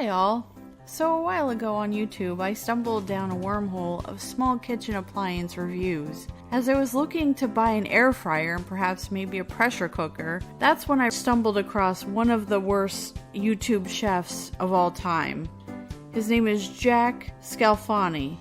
Hi all. So a while ago on YouTube, I stumbled down a wormhole of small kitchen appliance reviews. As I was looking to buy an air fryer and perhaps maybe a pressure cooker, that's when I stumbled across one of the worst YouTube chefs of all time. His name is Jack Scalfani,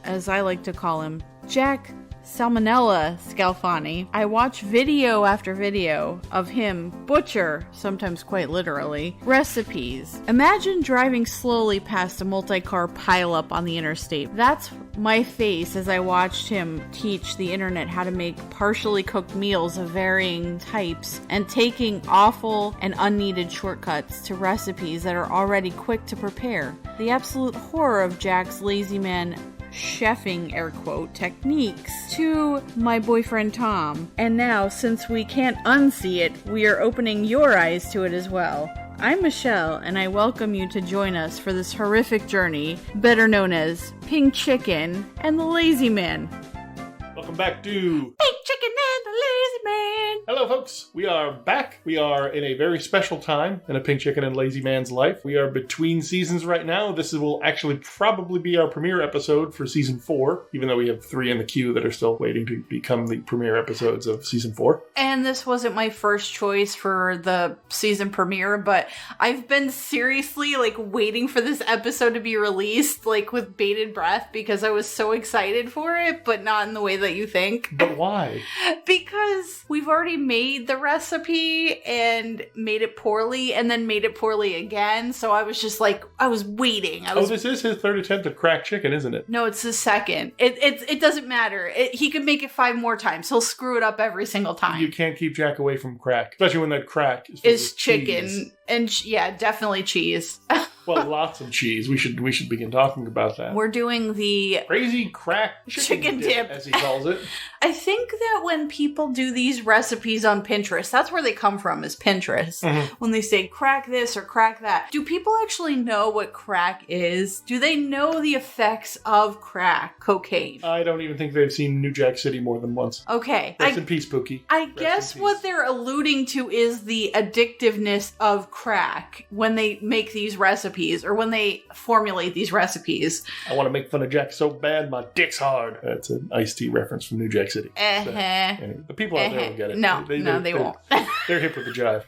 as I like to call him, Jack Salmonella Scalfani. I watch video after video of him butcher, sometimes quite literally, recipes. Imagine driving slowly past a multi-car pileup on the interstate. That's my face as I watched him teach the internet how to make partially cooked meals of varying types and taking awful and unneeded shortcuts to recipes that are already quick to prepare. The absolute horror of Jack's lazy man chefing, air quote, techniques to my boyfriend Tom. And now, since we can't unsee it, we are opening your eyes to it as well. I'm Michelle, and I welcome you to join us for this horrific journey, better known as Pink Chicken and the Lazy Man. Welcome back to Pink Chicken and the Lazy Man. Hello folks, we are back. We are in a very special time in a Pink Chicken and Lazy Man's life. We are between seasons right now. This will actually probably be our premiere episode for season 4, even though we have 3 in the queue that are still waiting to become the premiere episodes of season 4. And this wasn't my first choice for the season premiere, but I've been seriously waiting for this episode to be released with bated breath because I was so excited for it, but not in the way that you think. But why? Because we've already made the recipe and made it poorly and then made it poorly again. So I was just I was waiting. This is his third attempt at cracked chicken, isn't it? No, it's his second. It doesn't matter. He can make it 5 more times. He'll screw it up every single time. You can't keep Jack away from crack, especially when that crack is chicken. Cheese. And yeah, definitely cheese. Well, lots of cheese. We should begin talking about that. We're doing the crazy crack chicken dip, as he calls it. I think that when people do these recipes on Pinterest, that's where they come from, is Pinterest. Mm-hmm. When they say crack this or crack that. Do people actually know what crack is? Do they know the effects of crack cocaine? I don't even think they've seen New Jack City more than once. Okay. Rest in peace, Pookie. I guess what they're alluding to is the addictiveness of crack when they make these recipes or when they formulate these recipes. I want to make fun of Jack so bad, my dick's hard. That's an Ice-T reference from New Jack City. So, anyway, the people out there will get it. No, they won't. They're hip with the jive.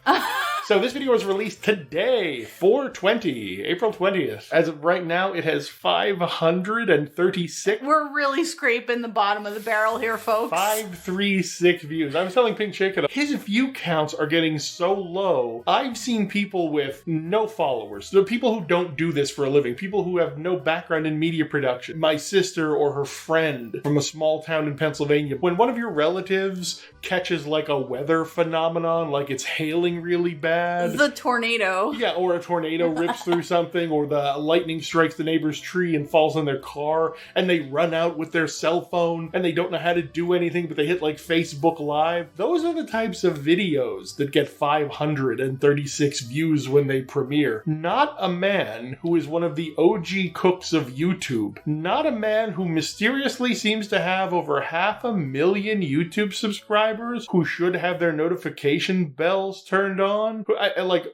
So this video was released today, 4/20, April 20th. As of right now, it has 536. We're really scraping the bottom of the barrel here, folks. 536 views. I was telling Pink Chicken, his view counts are getting so low. I've seen people with no followers. The people who don't do this for a living. People who have no background in media production. My sister or her friend from a small town in Pennsylvania. When one of your relatives catches a weather phenomenon, like it's hailing really bad. The tornado. Yeah, or a tornado rips through something, or the lightning strikes the neighbor's tree and falls on their car, and they run out with their cell phone, and they don't know how to do anything, but they hit Facebook Live. Those are the types of videos that get 536 views when they premiere. Not a man who is one of the OG cooks of YouTube. Not a man who mysteriously seems to have over 500,000 YouTube subscribers, who should have their notification bells turned on.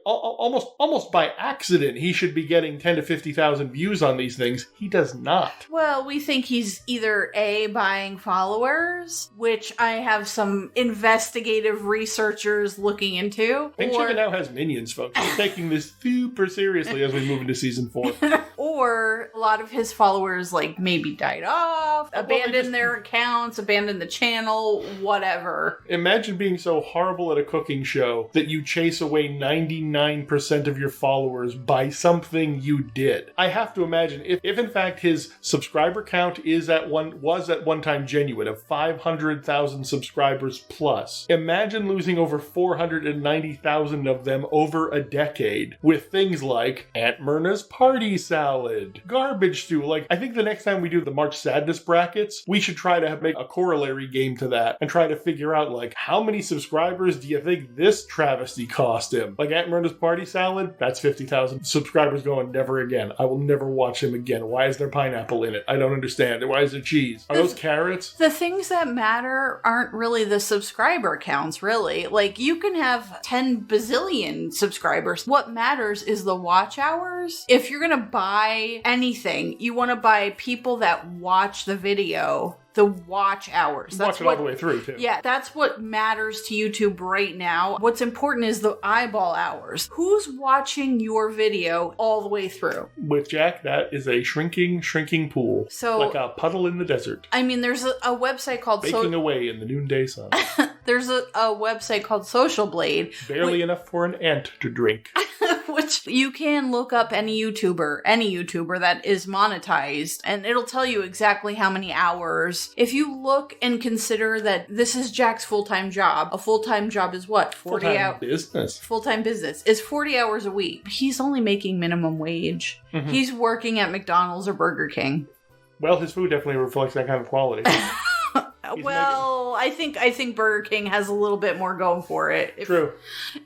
Almost by accident, he should be getting 10 to 50,000 views on these things. He does not. Well, we think he's either A, buying followers, which I have some investigative researchers looking into. Pink Chicken now has minions, folks. He's taking this super seriously as we move into season 4. Or a lot of his followers maybe died off, abandoned their accounts, abandoned the channel, whatever. Imagine being so horrible at a cooking show that you chase away 99% of your followers by something you did. I have to imagine if in fact his subscriber count was at one time genuine, of 500,000 subscribers plus. Imagine losing over 490,000 of them over a decade with things like Aunt Myrna's party salad salad, garbage stew. Like, I think the next time we do the March Sadness brackets, we should try to make a corollary game to that and try to figure out, like, how many subscribers do you think this travesty cost him? Like, Aunt Myrna's party salad, that's 50,000 subscribers going, never again. I will never watch him again. Why is there pineapple in it? I don't understand. Why is there cheese? Are those carrots? The things that matter aren't really the subscriber counts, really. Like, you can have 10 bazillion subscribers. What matters is the watch hours. If you're gonna buy anything, you want to buy people that watch the video. The watch hours. Watch it all the way through, too. Yeah, that's what matters to YouTube right now. What's important is the eyeball hours. Who's watching your video all the way through? With Jack, that is a shrinking pool. So, like a puddle in the desert. I mean, there's a website called... Baking away in the noonday sun. There's a website called Social Blade. Barely enough for an ant to drink. Which you can look up any YouTuber that is monetized, and it'll tell you exactly how many hours. If you look and consider that this is Jack's full-time job, a full-time job is what? 40 hours. Business. Full-time business is 40 hours a week. He's only making minimum wage. Mm-hmm. He's working at McDonald's or Burger King. Well, his food definitely reflects that kind of quality. Well, I think Burger King has a little bit more going for it. True.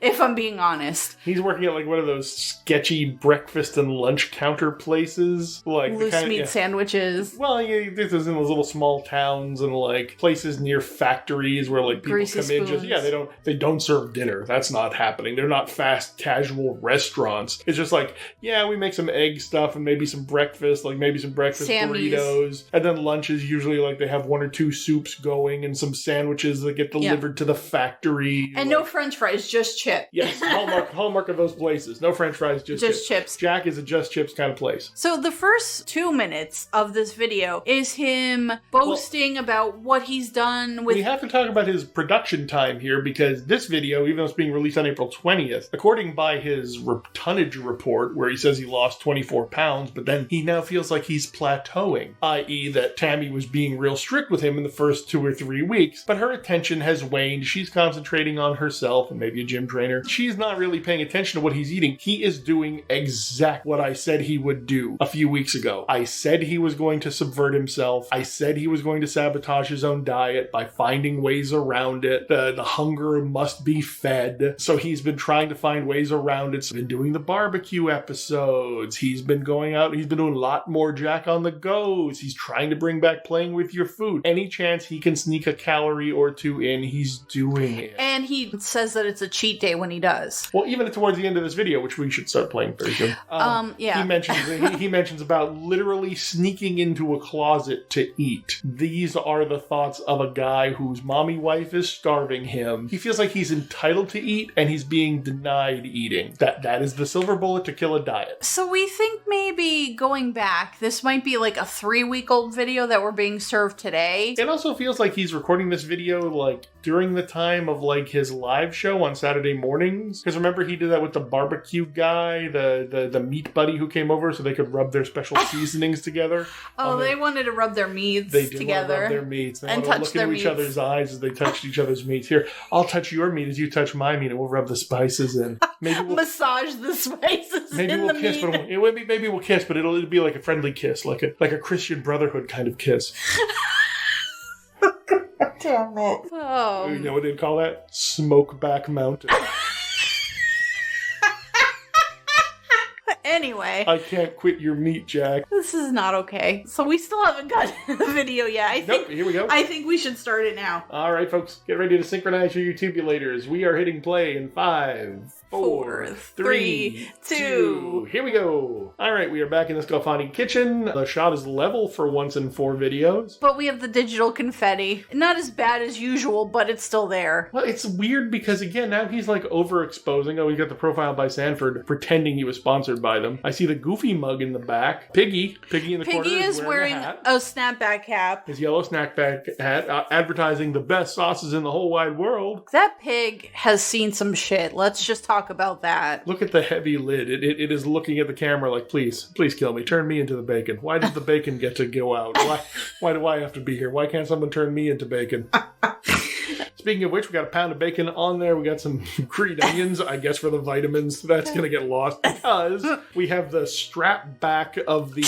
If I'm being honest. He's working at like one of those sketchy breakfast and lunch counter places. Like loose meat sandwiches. Well, yeah, this is in those little small towns and like places near factories where like people greasy come in spoons. they don't serve dinner. That's not happening. They're not fast casual restaurants. It's just like, yeah, we make some egg stuff and maybe some breakfast, like maybe some breakfast Sammy's. burritos. And then lunch is usually like they have 1 or 2 soups going and some sandwiches that get delivered to the factory. And no french fries, just chips. Yes, hallmark of those places. No french fries, just chips. Jack is a just chips kind of place. So the first 2 minutes of this video is him boasting about what he's done with... We have to talk about his production time here because this video, even though it's being released on April 20th, according by his tonnage report where he says he lost 24 pounds, but then he now feels like he's plateauing, i.e. that Tammy was being real strict with him in the first 2 or 3 weeks, but her attention has waned. She's concentrating on herself and maybe a gym trainer. She's not really paying attention to what he's eating. He is doing exactly what I said he would do a few weeks ago. I said he was going to subvert himself. I said he was going to sabotage his own diet by finding ways around it. The hunger must be fed. So he's been trying to find ways around it. So he's been doing the barbecue episodes. He's been going out. He's been doing a lot more Jack on the goes. He's trying to bring back playing with your food. Any chance he can sneak a calorie or 2 in, he's doing it. And he says that it's a cheat day when he does. Well, even towards the end of this video, which we should start playing very soon. Yeah. He mentions about literally sneaking into a closet to eat. These are the thoughts of a guy whose mommy wife is starving him. He feels like he's entitled to eat and he's being denied eating. That is the silver bullet to kill a diet. So we think maybe going back, this might be like a 3-week-old video that we're being served today. It also feels like he's recording this video like during the time of like his live show on Saturday mornings. Because remember he did that with the barbecue guy, the meat buddy who came over so they could rub their special seasonings together. They wanted to rub their meats together. They did want to rub their meats. They and want to look into each other's eyes as they touched each other's meats. Here, I'll touch your meat as you touch my meat and we'll rub the spices in. Maybe we'll massage the spices maybe in we'll the kiss, meat. But maybe we'll kiss, but it'll be like a friendly kiss, like a Christian Brotherhood kind of kiss. Damn it. Oh. You know what they'd call that? Smokeback Mountain. Anyway. I can't quit your meat, Jack. This is not okay. So we still haven't gotten the video yet. Nope, here we go. I think we should start it now. All right, folks. Get ready to synchronize your YouTubulators. We are hitting play in 5, 4, 3, 2. Here we go. All right, we are back in the Scalfani kitchen. The shot is level for once in 4 videos. But we have the digital confetti. Not as bad as usual, but it's still there. Well, it's weird because, again, now he's like overexposing. Oh, we got the profile by Sanford pretending he was sponsored by them. I see the Goofy mug in the back. Piggy in the corner is wearing a snapback cap. His yellow snackback hat, advertising the best sauces in the whole wide world. That pig has seen some shit. Let's just talk about that. Look at the heavy lid. It is looking at the camera like, please kill me. Turn me into the bacon. Why does the bacon get to go out? Why do I have to be here? Why can't someone turn me into bacon? Speaking of which, we got a pound of bacon on there. We got some green onions, I guess, for the vitamins. That's going to get lost because we have the strap back of the...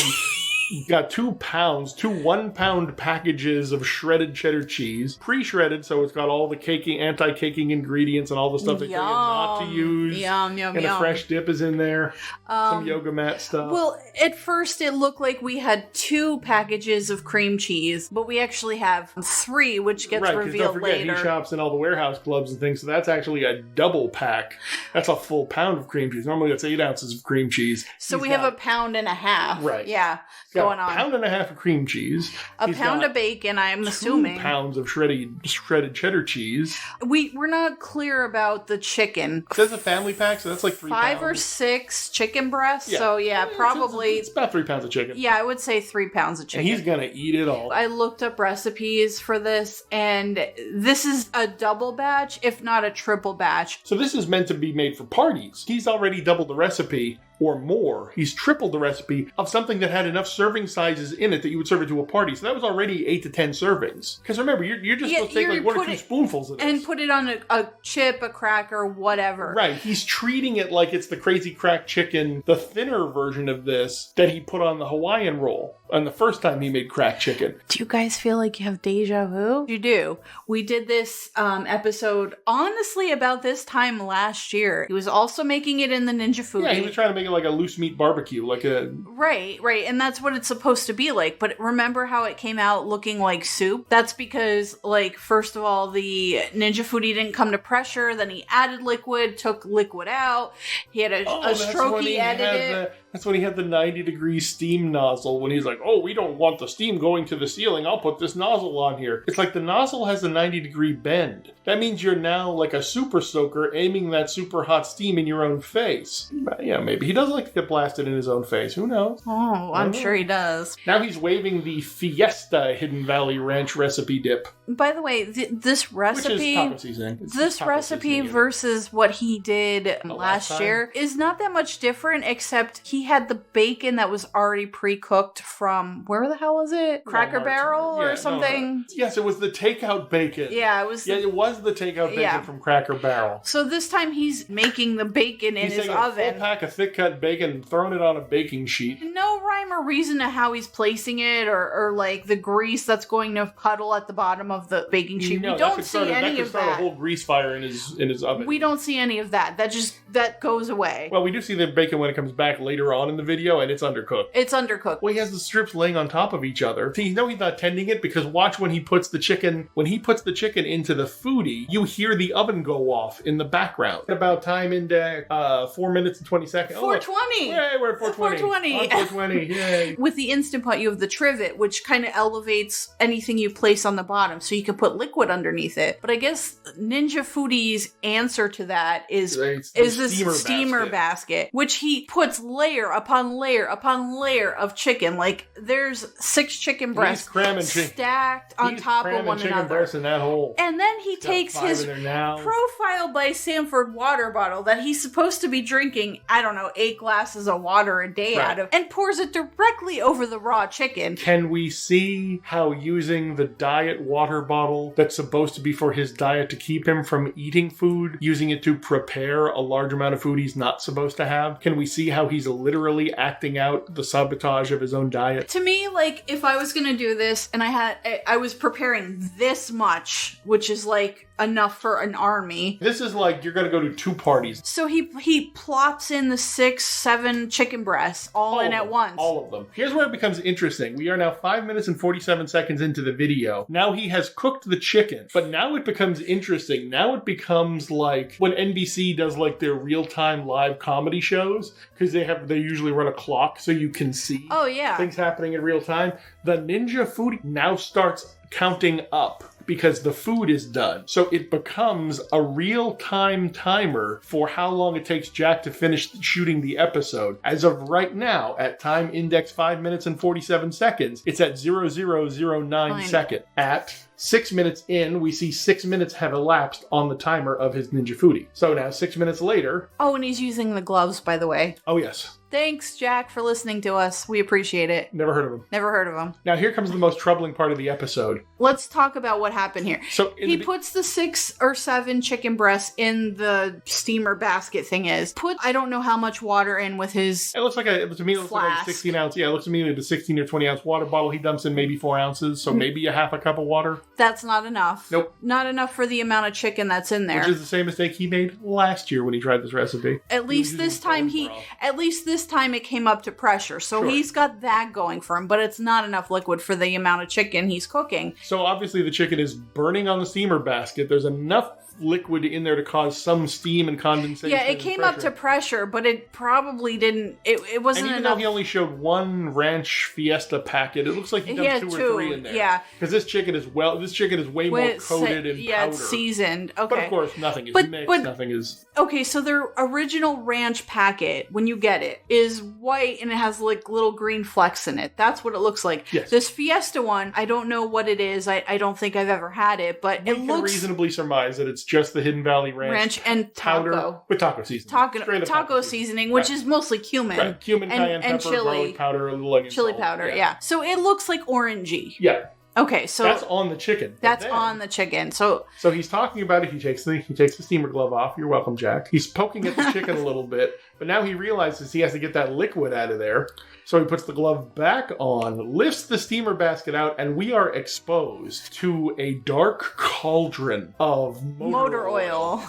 We've got 2 1-pound packages of shredded cheddar cheese, pre-shredded, so it's got all the anti-caking ingredients and all the stuff that you're not to use. Yum. A fresh dip is in there. Some yoga mat stuff. Well, at first it looked like we had 2 packages of cream cheese, but we actually have 3, which gets revealed don't forget, later. He shops in all the warehouse clubs and things, so that's actually a double pack. That's a full pound of cream cheese. Normally it's 8 ounces of cream cheese. So we have a pound and a half. Right. Yeah. Going on. A pound and a half of cream cheese. A pound of bacon, I'm assuming. 2 pounds of shredded cheddar cheese. We're not clear about the chicken. It says a family pack, so that's like 3 pounds. 5 or 6 chicken breasts. Yeah. So probably... It's about 3 pounds of chicken. Yeah, I would say 3 pounds of chicken. And he's gonna eat it all. I looked up recipes for this, and this is a double batch, if not a triple batch. So this is meant to be made for parties. He's already doubled the recipe. Or more. He's tripled the recipe of something that had enough serving sizes in it that you would serve it to a party. So that was already 8 to 10 servings. Because remember, you're just supposed to take like 1 or 2 spoonfuls of this. And put it on a chip, a cracker, whatever. Right. He's treating it like it's the crazy cracked chicken, the thinner version of this that he put on the Hawaiian roll. And the first time he made cracked chicken. Do you guys feel like you have deja vu? You do. We did this episode, honestly, about this time last year. He was also making it in the Ninja Foodie. Yeah, he was trying to make it like a loose meat barbecue, like a... Right, and that's what it's supposed to be like. But remember how it came out looking like soup? That's because, like, first of all, the Ninja Foodie didn't come to pressure, then he added liquid, took liquid out, he had a strokey edited. That's when he had the 90-degree steam nozzle, when he's like, oh, we don't want the steam going to the ceiling, I'll put this nozzle on here. It's like the nozzle has a 90-degree bend. That means you're now like a super soaker aiming that super hot steam in your own face. But yeah, maybe he does like to get blasted in his own face. Who knows? Oh, I'm sure he does. Now he's waving the Fiesta Hidden Valley Ranch recipe dip. By the way, this recipe... Which is taco seasoning. This recipe versus what he did last year is not that much different, except he had the bacon that was already pre-cooked from, where the hell was it? Cracker Barrel or something? No. Yes, it was the takeout bacon. Yeah, it was. It was the takeout bacon from Cracker Barrel. So this time he's making the bacon in his oven. He's taking a full pack of thick-cut bacon and throwing it on a baking sheet. No rhyme or reason to how he's placing it, or like the grease that's going to puddle at the bottom of the baking sheet. We don't see any of that. That could start a whole grease fire in his oven. We don't see any of that. That goes away. Well, we do see the bacon when it comes back later on in the video, and it's undercooked. It's undercooked. Well, he has the strips laying on top of each other. So you know he's not tending it, because watch when he puts the chicken into the foodie, you hear the oven go off in the background. About time index, 4 minutes and 20 seconds. 420! Yay, we're at 420. 420, yay. With the Instant Pot, you have the trivet, which kind of elevates anything you place on the bottom, so you can put liquid underneath it. But I guess Ninja Foodie's answer to that is this steamer basket, which he puts layer upon layer upon layer of chicken. Like, there's 6 chicken breasts stacked on top of one another. In that hole. And then he takes his Profile by Sanford water bottle that he's supposed to be drinking, 8 glasses of water a day out of, and pours it directly over the raw chicken. Can we see how using the diet water bottle that's supposed to be for his diet to keep him from eating food, using it to prepare a large amount of food he's not supposed to have? Can we see how he's literally acting out the sabotage of his own diet? To me, like, if I was gonna do this and I was preparing this much, which is like enough for an army. This is like you're gonna go to 2 parties. So he plops in the 6, 7 chicken breasts all in at once. All of them. Here's where it becomes interesting. We are now 5 minutes and 47 seconds into the video. Now he has cooked the chicken, but now it becomes interesting. Now it becomes like when NBC does like their real-time live comedy shows, because they usually run a clock so you can see things happening in real time. The Ninja Foodie now starts counting up because the food is done. So it becomes a real-time timer for how long it takes Jack to finish shooting the episode. As of right now, at time index 5 minutes and 47 seconds, it's at 0009 second. At 6 minutes in, we see 6 minutes have elapsed on the timer of his Ninja Foodie. So now 6 minutes later... Oh, and he's using the gloves, by the way. Oh, yes. Thanks, Jack, for listening to us. We appreciate it. Never heard of him. Never heard of him. Now, here comes the most troubling part of the episode. Let's talk about what happened here. So he puts the 6 or 7 chicken breasts in the steamer basket thing Put, I don't know how much water in with his It looks like to me it looks like a 16 ounce. Yeah, it looks to me like the 16 or 20 ounce water bottle. He dumps in maybe 4 ounces, so maybe a half a cup of water. That's not enough. Nope. Not enough for the amount of chicken that's in there. Which is the same mistake he made last year when he tried this recipe. At least this time it came up to pressure. So he's got that going for him, but it's not enough liquid for the amount of chicken he's cooking. So obviously the chicken is burning on the steamer basket. There's enough liquid in there to cause some steam and condensation. Yeah, it came up to pressure, but it probably didn't. It wasn't and even enough. Though he only showed 1 Ranch Fiesta packet, it looks like he dumped 2 or 3 in there. Yeah, because this chicken is way more coated in powder. Yeah, it's seasoned. Okay, but of course nothing is mixed. Nothing is. Okay, so their original ranch packet, when you get it, is white and it has like little green flecks in it. That's what it looks like. Yes. This Fiesta one, I don't know what it is. I don't think I've ever had it, but it looks reasonably surmise that it's just the Hidden Valley Ranch and powder with taco seasoning. Taco seasoning, which is mostly cumin. Right. Cumin, cayenne pepper, chili garlic powder, a little onion chili salt. powder, yeah. So it looks like orangey. Yeah. Okay, so that's on the chicken. That's on the chicken. So he's talking about it. He takes the steamer glove off. You're welcome, Jack. He's poking at the chicken a little bit, but now he realizes he has to get that liquid out of there. So he puts the glove back on, lifts the steamer basket out, and we are exposed to a dark cauldron of motor oil.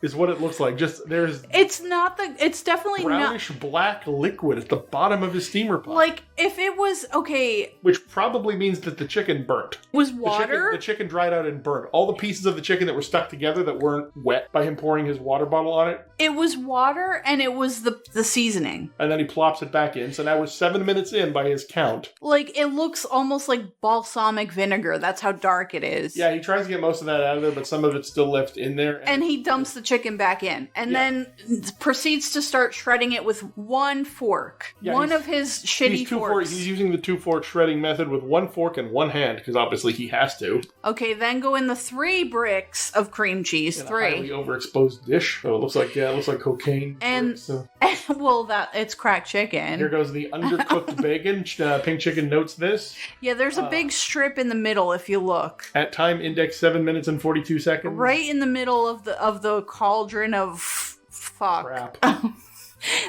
Is what it looks like. It's definitely brownish black liquid at the bottom of his steamer pot. Like, if it was, okay. Which probably means that the chicken burnt. Was water? The chicken dried out and burnt. All the pieces of the chicken that were stuck together that weren't wet by him pouring his water bottle on it. It was water and it was the seasoning. And then he plops it back in. So now we're 7 minutes in by his count. Like, it looks almost like balsamic vinegar. That's how dark it is. Yeah, he tries to get most of that out of there, but some of it's still left in there. And he dumps the chicken back in. And then proceeds to start shredding it with 1 fork. Yeah, one of his shitty forks. He's using the 2-fork shredding method with 1 fork and 1 hand, because obviously he has to. Okay, then go in the 3 bricks of cream cheese. In 3. A highly overexposed dish. So it looks like cocaine. And well, it's cracked chicken. Here goes the undercooked bacon. Pink Chicken notes this. Yeah, there's a big strip in the middle if you look. At time index 7 minutes and 42 seconds. Right in the middle of the cauldron of fuck. Crap.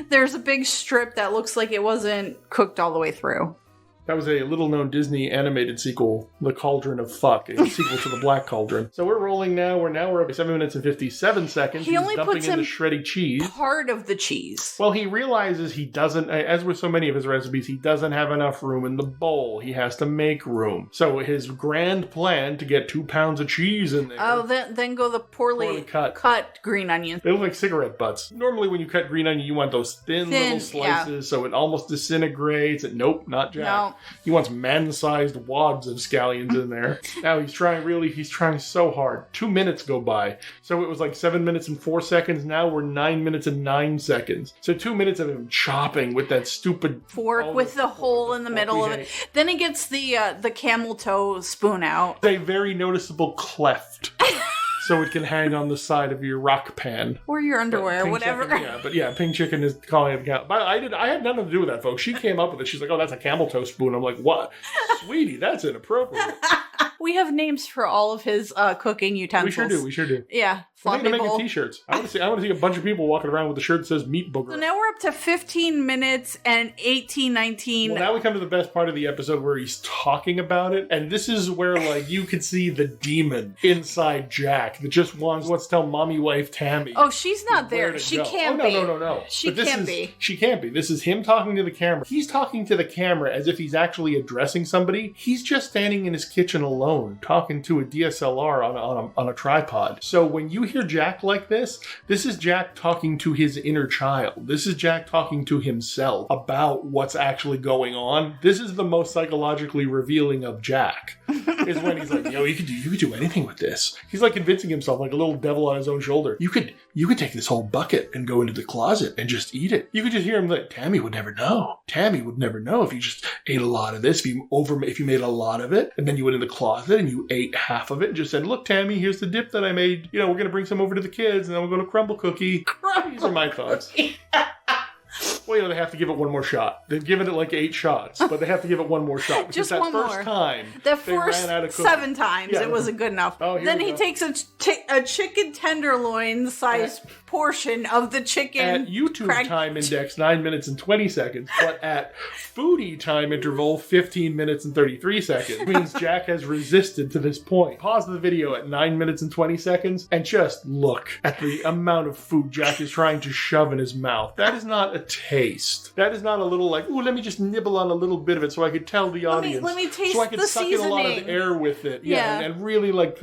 There's a big strip that looks like it wasn't cooked all the way through. That was a little-known Disney animated sequel, The Cauldron of Fuck, a sequel to The Black Cauldron. So we're rolling now. We're at 7 minutes and 57 seconds. He only puts in the shredded cheese. Part of the cheese. Well, he realizes he doesn't, as with so many of his recipes, he doesn't have enough room in the bowl. He has to make room. So his grand plan to get 2 pounds of cheese in there. Oh, then go the poorly cut green onions. They look like cigarette butts. Normally when you cut green onion, you want those thin little slices so it almost disintegrates. Nope, not Jack. No. He wants man-sized wads of scallions in there. Now he's trying so hard. 2 minutes go by. So it was like 7 minutes and 4 seconds. Now we're 9 minutes and 9 seconds. So 2 minutes of him chopping with that stupid fork with the hole in the middle of it. Then he gets the camel toe spoon out. A very noticeable cleft. So it can hang on the side of your rock pan. Or your underwear, whatever. Pink Chicken is calling it a camel. But I had nothing to do with that, folks. She came up with it. She's like, oh, that's a camel toe spoon. I'm like, what? Sweetie, that's inappropriate. We have names for all of his cooking utensils. We sure do. Yeah. I think they're making t-shirts. I want to see a bunch of people walking around with a shirt that says meat booger. So now we're up to 15 minutes and 19. Well, now we come to the best part of the episode where he's talking about it. And this is where, like, you could see the demon inside Jack that just wants to tell mommy wife Tammy. Oh, she's not there. She can't be. No. She can't be. She can't be. This is him talking to the camera. He's talking to the camera as if he's actually addressing somebody. He's just standing in his kitchen alone, talking to a DSLR on a tripod. So when you hear Jack like this is Jack talking to his inner child. This is Jack talking to himself about what's actually going on. This is the most psychologically revealing of Jack. Is when he's like, yo, you could do anything with this. He's like convincing himself like a little devil on his own shoulder. You could take this whole bucket and go into the closet and just eat it. You could just hear him like, Tammy would never know. Tammy would never know if you just ate a lot of this, if you made a lot of it, and then you went in the closet and you ate half of it and just said, look, Tammy, here's the dip that I made. We're going to bring some over to the kids and then we'll go to Crumble Cookie. These are my thoughts. Well, they have to give it one more shot. They've given it like 8 shots, but they have to give it one more shot. Just that one first more. time, The they first ran out of cookies. 7 times, Yeah. it wasn't good enough. Oh, here then we he go. takes a chicken tenderloin-sized portion of the chicken. At YouTube time index, 9 minutes and 20 seconds, but at foodie time interval, 15 minutes and 33 seconds. It means Jack has resisted to this point. Pause the video at 9 minutes and 20 seconds and just look at the amount of food Jack is trying to shove in his mouth. That is not a taste. That is not a little like, ooh, let me just nibble on a little bit of it so I could tell the audience. Let me taste so I could the suck in a lot of seasoning. air with it. Yeah. And really like,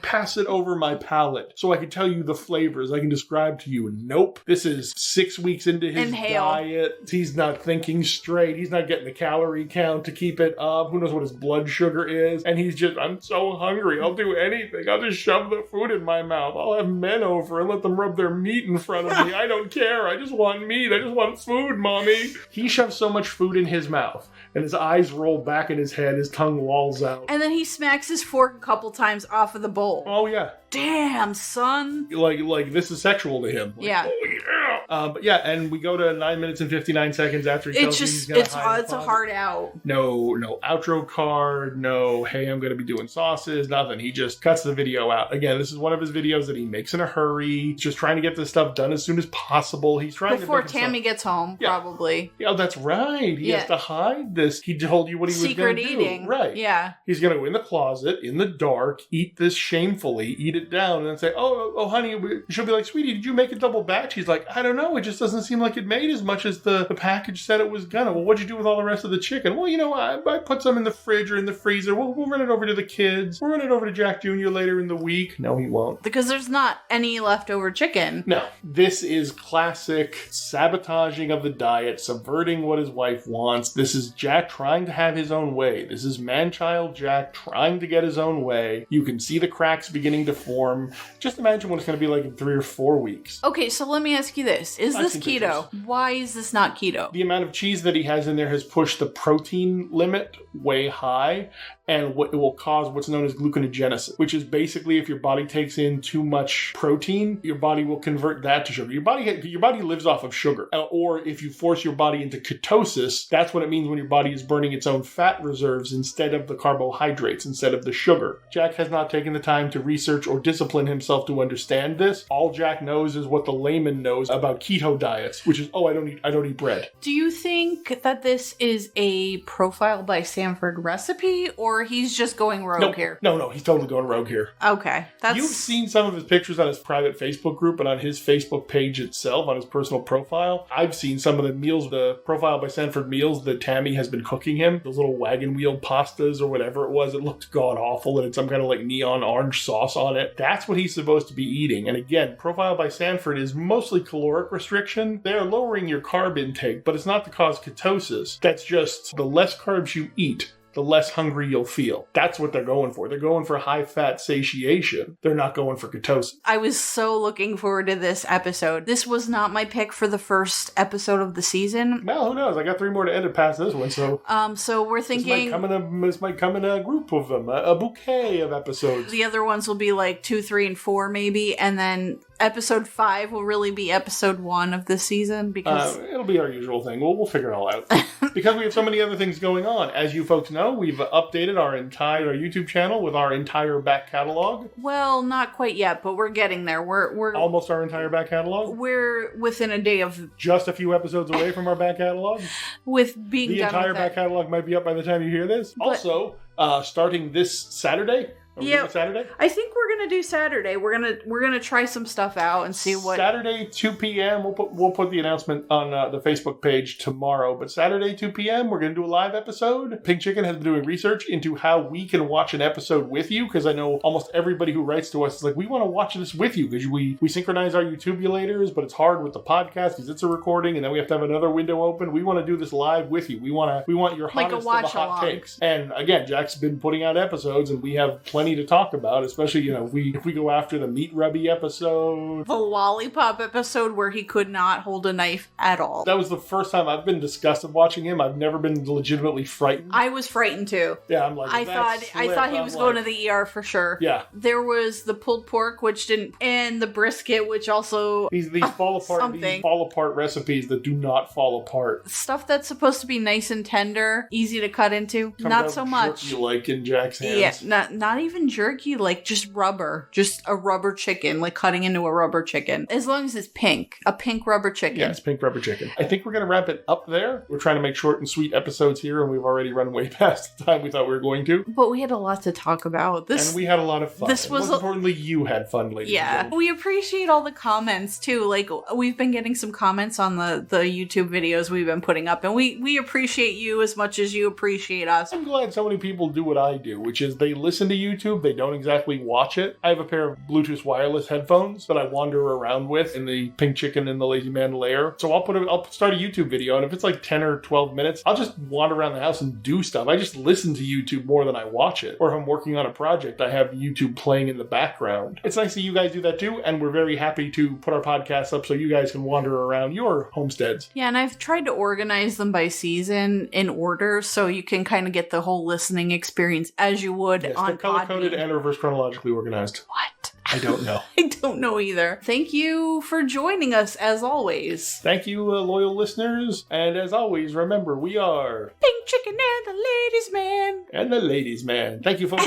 pass it over my palate so I can tell you the flavors. I can describe to you. Nope. This is 6 weeks into his diet. He's not thinking straight. He's not getting the calorie count to keep it up. Who knows what his blood sugar is. And he's just, I'm so hungry. I'll do anything. I'll just shove the food in my mouth. I'll have men over and let them rub their meat in front of me. I don't care. I just want meat. I just want food, mommy. He shoves so much food in his mouth. And his eyes roll back in his head. His tongue lolls out. And then he smacks his fork a couple times off of the bowl. Oh, yeah. Damn, son. Like this is sexual to him. Like, Yeah. Oh, yeah. But yeah, and we go to 9 minutes and 59 seconds after he tells you he's going to hide it's a hard out. No outro card, no, hey, I'm going to be doing sauces, nothing. He just cuts the video out. Again, this is one of his videos that he makes in a hurry. He's just trying to get this stuff done as soon as possible. He's trying Before to Tammy gets home, Yeah. probably. Yeah, that's right. He has to hide this. He told you what he was going Secret to do. eating. Right. Yeah. He's going to go in the closet, in the dark, eat this shamefully, eat it down, and then say, oh, honey, she'll be like, sweetie, did you make a double batch? He's like, I don't know. It just doesn't seem like it made as much as the package said it was gonna. Well, what'd you do with all the rest of the chicken? Well, I put some in the fridge or in the freezer. We'll run it over to the kids. We'll run it over to Jack Jr. later in the week. No, he won't. Because there's not any leftover chicken. No, this is classic sabotaging of the diet, subverting what his wife wants. This is Jack trying to have his own way. This is man-child Jack trying to get his own way. You can see the cracks beginning to form. Just imagine what it's going to be like in 3 or 4 weeks. Okay, so let me ask you this. Is I've this seen keto? pictures. Why is this not keto? The amount of cheese that he has in there has pushed the protein limit way high, and what it will cause what's known as gluconeogenesis, which is basically if your body takes in too much protein, your body will convert that to sugar. Your body lives off of sugar. Or if you force your body into ketosis, that's what it means when your body is burning its own fat reserves instead of the carbohydrates, instead of the sugar. Jack has not taken the time to research or discipline himself to understand this. All Jack knows is what the layman knows about keto diets, which is, I don't eat bread. Do you think that this is a profile by Sanford recipe, or he's just going rogue here? No, he's totally going rogue here. Okay, that's... You've seen some of his pictures on his private Facebook group and on his Facebook page itself, on his personal profile. I've seen some of the meals, the profile by Sanford meals that Tammy has been cooking him. Those little wagon wheel pastas or whatever it was. It looked god-awful and it's some kind of like neon orange sauce on it. That's what he's supposed to be eating. And again, profile by Sanford is mostly caloric restriction. They're lowering your carb intake, but it's not to cause ketosis. That's just the less carbs you eat, the less hungry you'll feel. That's what they're going for. They're going for high-fat satiation. They're not going for ketosis. I was so looking forward to this episode. This was not my pick for the first episode of the season. Well, who knows? I got 3 more to edit past this one, so... So we're thinking... This might come in a group of them, a bouquet of episodes. The other ones will be like 2, 3, and 4 maybe, and then episode 5 will really be episode 1 of this season, because... It'll be our usual thing. We'll figure it all out. Because we have so many other things going on. As you folks know, we've updated our entire YouTube channel with our entire back catalog. Well, not quite yet, but we're getting there. We're Almost our entire back catalog. We're within a day of Just a few episodes away from our back catalog. with being The done entire with back that. catalog might be up by the time you hear this. But- Also, starting this Saturday. Are we doing it Saturday? I think we're gonna do Saturday. We're gonna try some stuff out and see what. Saturday 2 p.m. We'll put the announcement on the Facebook page tomorrow. But Saturday 2 p.m. we're gonna do a live episode. Pink Chicken has been doing research into how we can watch an episode with you, because I know almost everybody who writes to us is like, we want to watch this with you, because we synchronize our YouTubulators, but it's hard with the podcast because it's a recording, and then we have to have another window open. We want to do this live with you. We want your Like a hottest of the hot watch-along. takes. And again, Jack's been putting out episodes, and we have plenty plenty to talk about, especially, if we go after the meat rubby episode. The lollipop episode where he could not hold a knife at all. That was the first time I've been disgusted watching him. I've never been legitimately frightened. I was frightened too. Yeah, I'm like, I thought he was going to the ER for sure. Yeah. There was the pulled pork, which didn't, and the brisket, which also These fall apart. These fall apart recipes that do not fall apart. Stuff that's supposed to be nice and tender, easy to cut into, not so much. Jerky like in Jack's hands. Yeah, not even jerky, like just rubber, just a rubber chicken, like cutting into a rubber chicken. As long as it's pink, a pink rubber chicken. Yes, pink rubber chicken. I think we're going to wrap it up there. We're trying to make short and sweet episodes here, and we've already run way past the time we thought we were going to. But we had a lot to talk about. And we had a lot of fun. Most importantly, you had fun, ladies and gentlemen. We appreciate all the comments too. Like, we've been getting some comments on the YouTube videos we've been putting up, and we appreciate you as much as you appreciate us. I'm glad so many people do what I do, which is they listen to YouTube, they don't exactly watch it. I have a pair of Bluetooth wireless headphones that I wander around with in the Pink Chicken and the Lazy Man lair. So I'll start a YouTube video, and if it's like 10 or 12 minutes, I'll just wander around the house and do stuff. I just listen to YouTube more than I watch it. Or if I'm working on a project, I have YouTube playing in the background. It's nice that you guys do that too, and we're very happy to put our podcasts up so you guys can wander around your homesteads. Yeah, and I've tried to organize them by season in order so you can kind of get the whole listening experience as you would on they're color-coded and reverse chronologically organized. What? I don't know. I don't know either. Thank you for joining us, as always. Thank you, loyal listeners. And as always, remember, we are... Pink Chicken and the Ladies' Man. And the Ladies' Man. Thank you, folks.